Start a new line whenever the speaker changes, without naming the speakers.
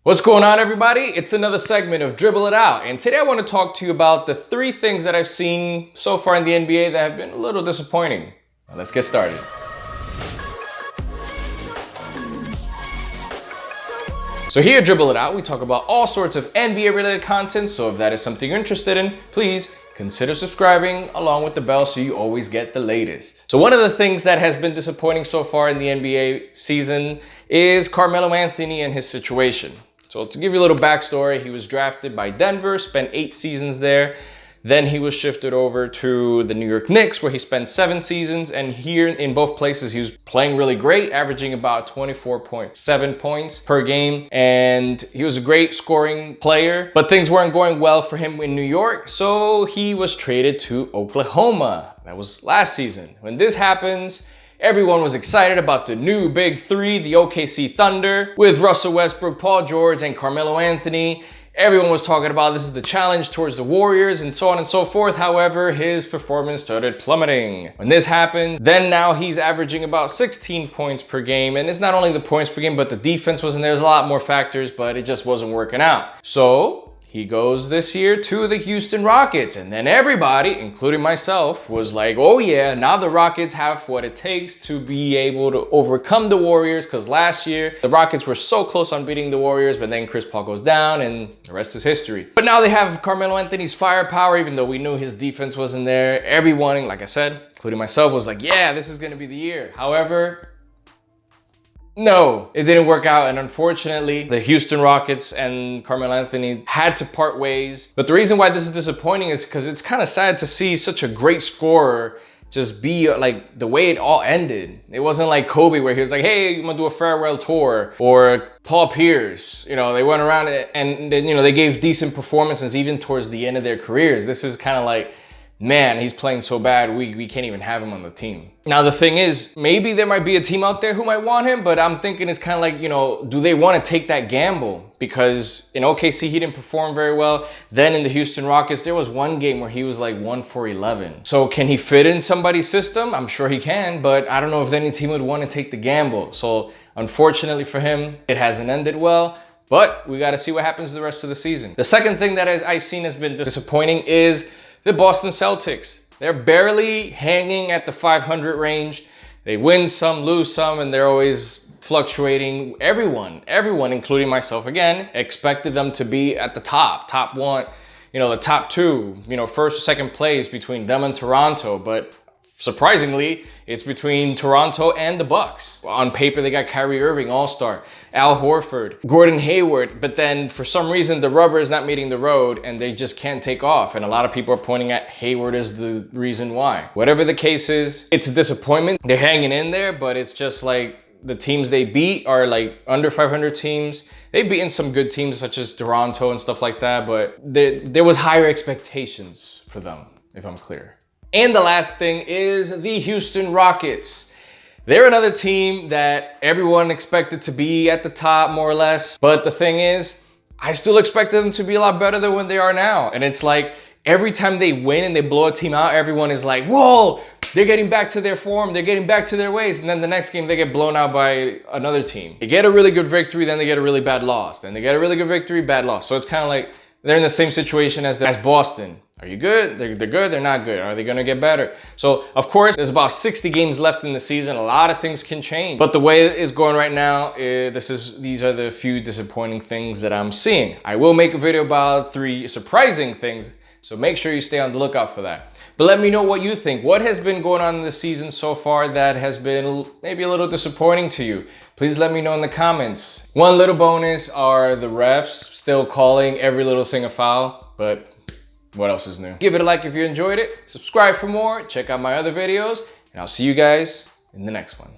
What's going on, everybody? It's another segment of Dribble It Out, and today I want to talk to you about the 3 things that I've seen so far in the NBA that have been a little disappointing. Now, let's get started. So here at Dribble It Out, we talk about all sorts of NBA related content, so if that is something you're interested in, please consider subscribing along with the bell so you always get the latest. So one of the things that has been disappointing so far in the NBA season is Carmelo Anthony and his situation. So to give you a little backstory, he was drafted by Denver, spent 8 seasons there. Then he was shifted over to the New York Knicks, where he spent 7 seasons. And here in both places, he was playing really great, averaging about 24.7 points per game. And he was a great scoring player, but things weren't going well for him in New York. So he was traded to Oklahoma. That was last season. When this happens, everyone was excited about the new big 3, the OKC Thunder, with Russell Westbrook, Paul George, and Carmelo Anthony. Everyone was talking about this is the challenge towards the Warriors and so on and so forth. However, his performance started plummeting. When this happened, then now he's averaging about 16 points per game. And it's not only the points per game, but the defense wasn't there. There's a lot more factors, but it just wasn't working out. So he goes this year to the Houston Rockets. And then everybody, including myself, was like, oh yeah, now the Rockets have what it takes to be able to overcome the Warriors. Because last year, the Rockets were so close on beating the Warriors, but then Chris Paul goes down and the rest is history. But now they have Carmelo Anthony's firepower, even though we knew his defense wasn't there. Everyone, like I said, including myself, was like, yeah, this is gonna be the year. However, no, it didn't work out, and unfortunately, the Houston Rockets and Carmelo Anthony had to part ways. But the reason why this is disappointing is because it's kind of sad to see such a great scorer just be like the way it all ended. It wasn't like Kobe where he was like, hey, I'm gonna do a farewell tour, or Paul Pierce. You know, they went around and then, you know, they gave decent performances even towards the end of their careers. This is kind of like, man, he's playing so bad, we can't even have him on the team. Now, the thing is, maybe there might be a team out there who might want him, but I'm thinking it's kind of like, you know, do they want to take that gamble? Because in OKC, he didn't perform very well. Then in the Houston Rockets, there was one game where he was like 1 for 11. So can he fit in somebody's system? I'm sure he can, but I don't know if any team would want to take the gamble. So unfortunately for him, it hasn't ended well. But we got to see what happens the rest of the season. The second thing that I've seen has been disappointing is the Boston Celtics. They're barely hanging at the 500 range. They win some, lose some, and they're always fluctuating. Everyone, including myself again, expected them to be at the top 1, you know, the top 2, you know, first or second place between them and Toronto. But surprisingly, it's between Toronto and the Bucks. On paper, they got Kyrie Irving, All-Star, Al Horford, Gordon Hayward, but then for some reason, the rubber is not meeting the road and they just can't take off. And a lot of people are pointing at Hayward as the reason why. Whatever the case is, it's a disappointment. They're hanging in there, but it's just like the teams they beat are like under 500 teams. They've beaten some good teams such as Toronto and stuff like that, but there was higher expectations for them, if I'm clear. And the last thing is the Houston Rockets. They're another team that everyone expected to be at the top, more or less. But the thing is, I still expected them to be a lot better than what they are now. And it's like, every time they win and they blow a team out, everyone is like, whoa, they're getting back to their form, they're getting back to their ways. And then the next game, they get blown out by another team. They get a really good victory, then they get a really bad loss. Then they get a really good victory, bad loss. So it's kind of like, they're in the same situation as Boston. Are you good? They're good, they're not good. Are they gonna get better? So, of course, there's about 60 games left in the season. A lot of things can change. But the way it is going right now, these are the few disappointing things that I'm seeing. I will make a video about 3 surprising things, so make sure you stay on the lookout for that. But let me know what you think. What has been going on in the season so far that has been maybe a little disappointing to you? Please let me know in the comments. One little bonus are the refs still calling every little thing a foul, but what else is new? Give it a like if you enjoyed it, subscribe for more, check out my other videos, and I'll see you guys in the next one.